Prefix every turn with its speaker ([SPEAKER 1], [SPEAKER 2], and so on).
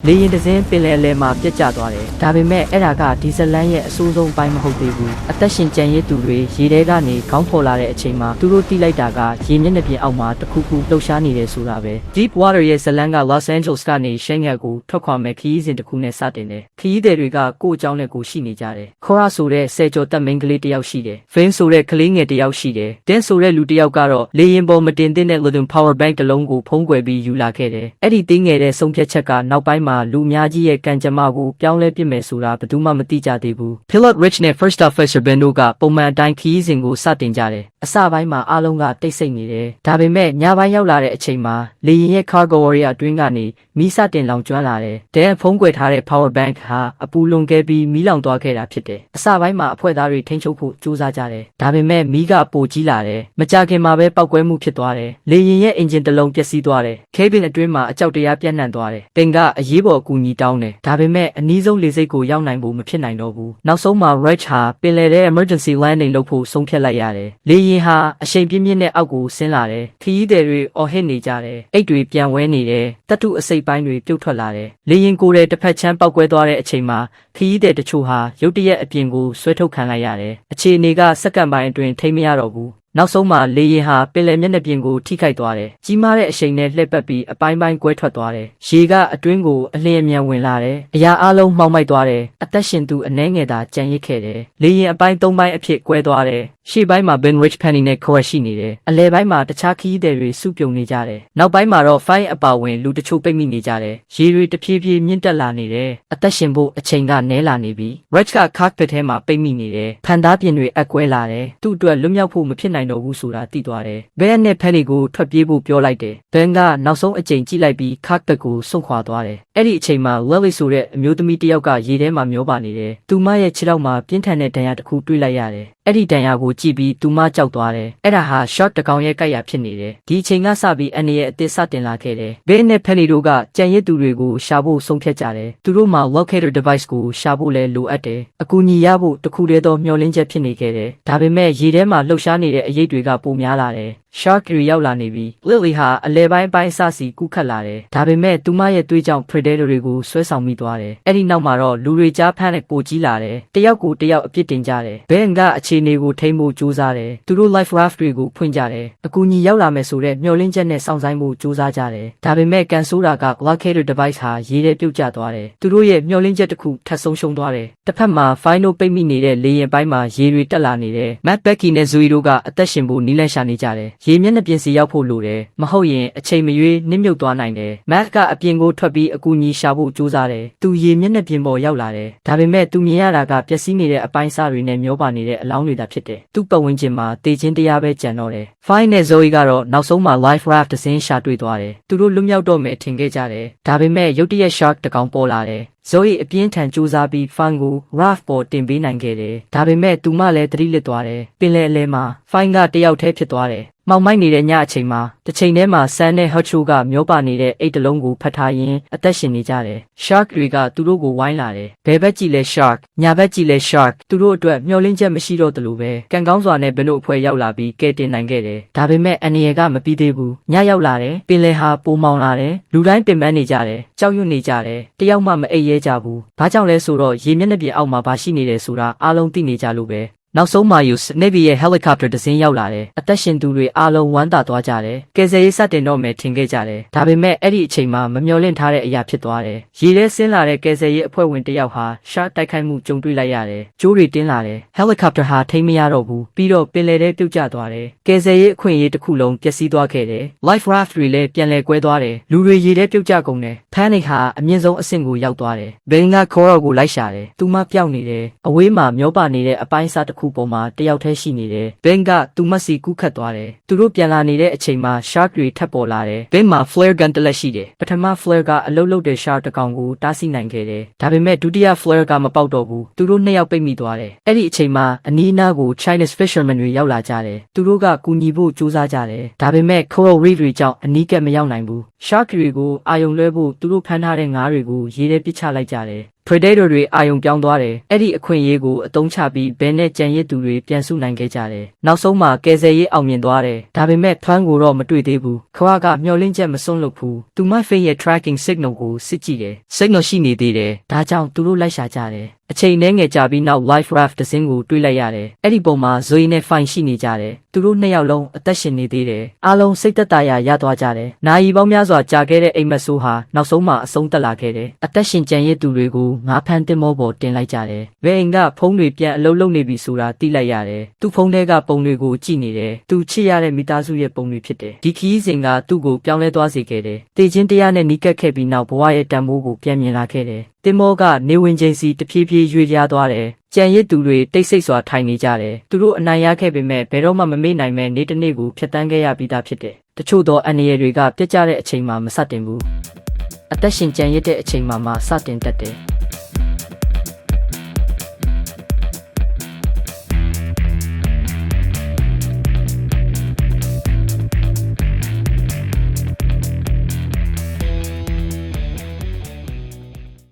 [SPEAKER 1] လေရင်တစ်စင်းပင်လယ်အလယ်မှာပြတ်ကျသွားတယ်။ဒါပေမဲ့အဲ့ဒါကဒီဇလန်ရဲ့အဆိုးဆုံးပိုင်းမဟုတ်သေးဘူး။အသက်ရှင်ကျန်ရစ်သူတွေရေထဲကနေခေါင်းဖော်လာတဲ့အချိန်မှာသူတို့တီးလိုက်တာကရေမျက်နှာပြင်အောက်မှာတခုခုလှုပ်ရှားနေတယ်ဆိုတာပဲ။ Deep Water ရဲ့ဇလန်က Los Angeles ကနေရှန်ဂတ်ကိုထွက်ခွာမဲ့ခရီးစဉ်တစ်ခုနဲ့စတင်တယ်။ခရီးသည်တွေကကိုယ့်အကြောင်းနဲ့ကိုရှိနေကြတယ်။ Cora ဆိုတဲ့ဆယ်ကျော်သက်မိန်းကလေးတစ်ယောက်ရှိတယ်။ Vin ဆိုတဲ့ကလေးငယ်တစ်ယောက်ရှိတယ်။ Dan ဆိုတဲ့လူတစ်ယောက်ကတော့လေရင်ပေါ်မတင်သင့်တဲ့ Lithium Power Bank တစ်လုံးကိုဖုံးကွယ်ပြီးယူလာခဲ့တယ်။အဲ့ဒီသေးငယ်တဲ့ဆုံးဖြတ်ချက်ကနောက်ပိုင်းမှာလူအများကြီးရဲ့ကံကြမ္မာကိုပြောင်းလဲပြစ်မယ်ဆိုတာဘယ်သူမှမသိကြသေးဘူး။ Pilot Rich နဲ့ First Officer Ben တို့ကပုံမှန်အတိုင်းခရီးစဉ်ကိုစတင်ကြတယ်။အစပိုင်းမှာအားလုံးကတိတ်ဆိတ်နေတယ်။ဒါပေမဲ့ညပိုင်းရောက်လာတဲ့အချိန်မှာလေရင်ရဲ့ Cargo Area အတွင်းကနေမီးစတင်လောင်ကျွမ်းလာတယ်။Danဖုံးကွယ်ထားတဲ့ Power Bank ဟာအပူလွန်ခဲ့ပြီးမီးလောင်သွားခဲ့တာဖြစ်တယ်။အစပိုင်းမှာအဖွဲ့သားတွေထိန်းချုပ်ဖို့ကြိုးစားကြတယ်။ဒါပေမဲ့မီးကပိုကြီးလာတယ်။မကြာခင်မှာပဲပောက်ကွဲမှုဖြစ်သွားတယ်။လေရင်ရဲ့ engine တစ်လုံးပျက်စီးသွားတယ်။ Cabin အတွင်းမှာအကြောက်တရားပြန့်နှံ့သွားတယ်။တင်ကအရေးပေါ်အကူအညီတောင်းတယ်။ဒါပေမဲ့အနည်းဆုံးလေဆိပ်ကိုရောက်နိုင်ဖို့မဖြစ်နိုင်တော့ဘူး။နောက်ဆုံးမှာ Rich ဟာပင်လယ်ထဲ emergency landing လုပ်ဖို့ဆုံးဖြတ်လိုက်ရတယ်။လေရင်ဟာအရှိန်ပြင်းပြင်းနဲ့အောက်ကိုဆင်းလာတယ်။ခရီးသည်တွေအော်ဟစ်နေကြတယ်။အိတ်တွေပြန်ဝဲနေတယ်။တတုအစိပ်ပိုင်းတွေပြုတ်ထွက်လာတယ်။လေရင်ကိုယ်တဲ့တစ်ဖက်ချမ်းပောက်ကွဲသွားတဲ့အချိန်မှာခရီးသည်တချို့ဟာရုတ်တရက်အပြင်ကိုဆွဲထုတ်ခံလိုက်ရတယ်။အခြေအနေကစက္ကန့်ပိုင်းအတွင်းထိမမရတော့ဘူး။နောက်ဆုံးမှာလေရင်ဟာပင်လယ်မျက်နှာပြင်ကိုထိခိုက်သွားတယ်။ကြီးမားတဲ့အရှိန်နဲ့လှည့်ပတ်ပြီးအပိုင်းပိုင်းကွဲထွက်သွားတယ်။ရေကအတွင်းကိုအလင်းအမြန်ဝင်လာတယ်။အရာအလုံးမှောက်မိုက်သွားတယ်။အသက်ရှင်သူအနှဲငယ်သာကြံရစ်ခဲ့တယ်။လေရင်အပိုင်း၃ပိုင်းအဖြစ်ကွဲသွားတယ်။ရှေ့ပိုင်းမှာ Ben Rich Penny နဲ့ Cora ရှိနေတယ်။အလယ်ပိုင်းမှာတခြားခရီးသည်တွေစုပြုံနေကြတယ်။နောက်ပိုင်းမှာတော့ Fine အပါဝင်လူတချို့ပိတ်မိနေကြတယ်။ရေတွေတဖြည်းဖြည်းမြင့်တက်လာနေတယ်။အသက်ရှင်ဖို့အချိန်ကနည်းလာနေပြီ။ Rich က cockpit ထဲမှာပိတ်မိနေတယ်။ဖန်သားပြင်တွေအကွဲလာတယ်။သူ့အတွက်လွတ်မြောက်ဖို့မဖြစ်နိုင်တော့ဘူးဆိုတာသိသွားတယ်။ Ben နဲ့ Penny ကိုထွက်ပြေးဖို့ပြောလိုက်တယ်။ Ben ကနောက်ဆုံးအကြိမ်ကြည့်လိုက်ပြီး cockpit ကိုစွန့်ခွာသွားတယ်။အဲ့ဒီအချိန်မှာ Lily ဆိုတဲ့အမျိုးသမီးတစ်ယောက်ကရေထဲမှာမျောပါနေတယ်။သူမရဲ့ခြေထောက်မှာပြင်းထန်တဲ့ဒဏ်ရာတစ်ခုတွေ့လိုက်ရတယ်။အဲ့ဒီဒဏ်ရာကိုကြည့်ပြီးသူမကြောက်သွားတယ်။အဲ့ဒါဟာ shark တကောင်ရဲ့ကြိုက်ရာဖြစ်နေတယ်။ဒီအချိန်ကစပြီးအန်ရဲ့အသစ်စတင်လာခဲ့တယ်။ Ben နဲ့ Penny တို့ကကြံရစ်သူတွေကိုရှာဖို့ဆုံးဖြတ်ကြတယ်။သူတို့မှာ locator device ကိုရှာဖို့လဲလိုအပ်တယ်။အကူအညီရဖို့တခုတည်းသောမျှော်လင့်ချက်ဖြစ်နေခဲ့တယ်။ဒါပေမဲ့ရေထဲမှာလှုပ်ရှားနေတဲ့အရိပ်တွေကပိုများလာတယ်။ Shark တွေရောက်လာနေပြီ။ Lily ဟာအလဲပိုင်းပိုင်းစစီကူးခတ်လာတယ်။ဒါပေမဲ့သူမရဲ့သွေးကြောင့် predator တွေကိုဆွဲဆောင်မိသွားတယ်။အဲ့ဒီနောက်မှာတော့လူတွေကြားဖမ်းတဲ့ပိုကြီးလာတယ်။တယောက်ကိုတယောက်အပြစ်တင်ကြတယ်။ Ben ကအခြေအနေကိုထိန်းဖို့ကြိုးစားတယ်။သူတို့ life raft တွေကိုဖွင့်ကြတယ်။အကူအညီရောက်လာမယ်ဆိုတဲ့မျှော်လင့်ချက်နဲ့စောင့်ဆိုင်ဖို့ကြိုးစားကြတယ်။ဒါပေမဲ့ကန်ဆိုးတာက locator device ဟာရေထဲပြုတ်ကျသွားတယ်။သူတို့ရဲ့မျှော်လင့်ချက်တစ်ခုထပ်ဆုံးရှုံးသွားတယ်။တစ်ဖက်မှာ Final ပိတ်မိနေတဲ့လေရင်ပိုင်းမှာရေတွေတက်လာနေတယ်။ Matt Becky နဲ့ Zoe တို့ကအသက်ရှင်ဖို့နီးလန့်ရှာနေကြတယ်။ရေမျက်နှာပြင်စီရောက်ဖို့လိုတယ်။မဟုတ်ရင်အချိန်မရွေးနစ်မြုပ်သွားနိုင်တယ်။ Matt ကအပြင်ကိုထွက်ပြီးအကူအညီရှာဖို့ကြိုးစားတယ်။သူရေမျက်နှာပြင်ပေါ်ရောက်လာတယ်။ဒါပေမဲ့သူမြင်ရတာကပျက်စီးနေတဲ့အပိုင်းစားတွေနဲ့မျောပါနေတဲ့အလောင်းတွေသာဖြစ်တယ်။သူ့ပတ်ဝန်းကျင်မှာတေခြင်းတရားပဲကြံတော့တယ်။ Fine နဲ့ Zoe ကတော့နောက်ဆုံးမှာ life raft တစ်စင်းရှာတွေ့သွားတယ်။သူတို့လွတ်မြောက်တော့မယ်ထင်ခဲ့ကြတယ်။ဒါပေမဲ့ရုတ်တရက် shark တစ်ကောင်ပေါ်လာတယ်။ Zoe အပြင်းထန်ကြိုးစားပြီး Fine ကို raft ပေါ်တင်ပေးနိုင်ခဲ့တယ်။ဒါပေမဲ့သူမလည်းသတိလစ်သွားတယ်။ပင်လယ်အလယ်မှာ Fine ကတယောက်တည်းဖြစ်သွားတယ်။မှောင်မိုက်နေတဲ့ညအချိန်မှာတစ်ချိန်တည်းမှာ Sam နဲ့ Hutcho ကမျောပါနေတဲ့အိတ်တလုံးကိုဖတ်ထားရင်းအသက်ရှင်နေကြတယ်။ Shark တွေကသူတို့ကိုဝိုင်းလာတယ်။ဘယ်ဘက်ကြည့်လဲ Shark ညာဘက်ကြည့်လဲ Shark သူတို့အတွက်မျှော်လင့်ချက်မရှိတော့သလိုပဲကံကောင်းစွာနဲ့ဘယ်တို့အဖွဲ့ရောက်လာပြီးကဲတင်နိုင်ခဲ့တယ်။ဒါပေမဲ့အန်ရကမပြီးသေးဘူး။ညရောက်လာတယ်။ပင်လယ်ဟာပိုမောင်လာတယ်။လူတိုင်းပင်ပန်းနေကြတယ်။ကြောက်ရွံ့နေကြတယ်။တယောက်မှမအိပ်ရဲကြဘူး။ဘာကြောင့်လဲဆိုတော့ရေမျက်နှာပြင်အောက်မှာဘာရှိနေတယ်ဆိုတာအားလုံးသိနေကြလို့ပဲ။နောက်ဆုံးမှာ US Navy ရဲ့ helicopter တစ်စင်းရောက်လာတယ်။အသက်ရှင်သူတွေအားလုံးဝမ်းသာသွားကြတယ်။ကယ်ဆယ်ရေးစတင်တော့မယ်ထင်ခဲ့ကြတယ်။ဒါပေမဲ့အဲ့ဒီအချိန်မှာမမျှော်လင့်ထားတဲ့အရာဖြစ်သွားတယ်။ရေထဲဆင်းလာတဲ့ကယ်ဆယ်ရေးအဖွဲ့ဝင်တစ်ယောက်ဟာ shark တိုက်ခိုက်မှုကြုံတွေ့လိုက်ရတယ်။ကြိုးတွေတင်းလာတယ်။ helicopter ဟာထိန်းမရတော့ဘူး။ပြီးတော့ပင်လယ်ထဲပြုတ်ကျသွားတယ်။ကယ်ဆယ်ရေးအခွင့်အရေးတစ်ခုလုံးပျက်စီးသွားခဲ့တယ်။ life raft တွေလည်းပြန်လည်ကွဲသွားတယ်။လူတွေရေထဲပြုတ်ကျကုန်တယ်။ panic ဟာအမြင့်ဆုံးအဆင့်ကိုရောက်သွားတယ်။ Ben က Cora ကိုလိုက်ရှာတယ်။သူမပျောက်နေတယ်။အဝေးမှာမျောပါနေတဲ့အပိုင်းစားတစ်ခုပေါ်မှာတယောက်ရှိနေတယ်။ Ben ကသူမစီကူးခတ်သွားတယ်။သူတို့ပြန်လာနေတဲ့အချိန်မှာ shark တွေထပ်ပေါ်လာတယ်။ Ben မှာ flare gun တစ်လက်ရှိတယ်။ပထမ flare ကအလုတ်လုတ်တဲ့ shark တစ်ကောင်ကိုတားဆီးနိုင်ခဲ့တယ်။ဒါပေမဲ့ဒုတိယ flare ကမပေါက်တော့ဘူး။သူတို့နှစ်ယောက်ပိတ်မိသွားတယ်။အဲ့ဒီအချိန်မှာအနီးအနားကို Chinese fishermen တွေရောက်လာကြတယ်။သူတို့ကကူညီဖို့ကြိုးစားကြတယ်။ဒါပေမဲ့ coral reef တွေကြောင့်အနီးကပ်မရောက်နိုင်ဘူး။ shark တွေကိုအာယုံလွှဲဖို့သူတို့ဖမ်းထားတဲ့ငါးတွေကိုရေထဲပစ်ချလိုက်ကြတယ်။ Predator တွေအာယုံပြောင်းသွားတယ်။အဲ့ဒီအခွင့်အရေးကိုအသုံးချပြီးဘဲနဲ့ကြံရစ်သူတွေပြန်စုနိုင်ခဲ့ကြတယ်။နောက်ဆုံးမှာကယ်ဆယ်ရေးအောင်မြင်သွားတယ်။ဒါပေမဲ့ထွန်းကိုတော့မတွေ့သေးဘူး။ခွာကမျောလင့်ချက်မစွန့်လွတ်ဘူး။သူမဖေးရဲ့ tracking signal ကိုစစ်ကြည့်တယ်။ signal ရှိနေသေးတယ်။ဒါကြောင့်သူတို့လိုက်ရှာကြတယ်။အချိန်နဲ့ငယ်ကြာပြီးနောက် life raft တစ်စင်းကိုတွေ့လိုက်ရတယ်။အဲ့ဒီပုံမှာ Zoe နဲ့ Fine ရှိနေကြတယ်။သူတို့နှစ်ယောက်လုံးအသက်ရှင်နေသေးတယ်။အားလုံးစိတ်သက်သာရာရသွားကြတယ်။နာရီပေါင်းများစွာကြာခဲ့တဲ့အိမ်မက်ဆိုးဟာနောက်ဆုံးမှာအဆုံးသက်လာခဲ့တယ်။အသက်ရှင်ကျန်ရစ်သူတွေကိုငါးဖမ်းတင်မောပေါ်တင်လိုက်ကြတယ်။ဘယ်အိမ်ကဖုန်းတွေပြန်အလုပ်လုပ်နေပြီဆိုတာသိလိုက်ရတယ်။သူ့ဖုန်းထဲကပုံတွေကိုကြည့်နေတယ်။သူချစ်ရတဲ့မိသားစုရဲ့ပုံတွေဖြစ်တယ်။ဒီခီးစဉ်ကသူ့ကိုပြောင်းလဲသွားစေခဲ့တယ်။တေချင်းတရားနဲ့နီးကပ်ခဲ့ပြီးနောက်ဘဝရဲ့တန်ဖိုးကိုပြန်မြင်လာခဲ့တယ်။တင်မောကနေဝင်ချင်းစီတဖြည်းဖြည်းရွေ့လျားသွားတယ်။ကြံရစ်သူတွေတိတ်ဆိတ်စွာထိုင်နေကြတယ်။သူတို့အနိုင်ရခဲ့ပေမဲ့ဘယ်တော့မှမမေ့နိုင်မဲ့နေ့တစ်နေ့ကိုဖျက်ဆီးခဲ့ရပြီးသားဖြစ်တယ်။တချို့သောအန္တရာယ်တွေကပြတ်ကျတဲ့အချိန်မှမစတင်ဘူး။အသက်ရှင်ကြံရစ်တဲ့အချိန်မှစတင်တတ်တယ်။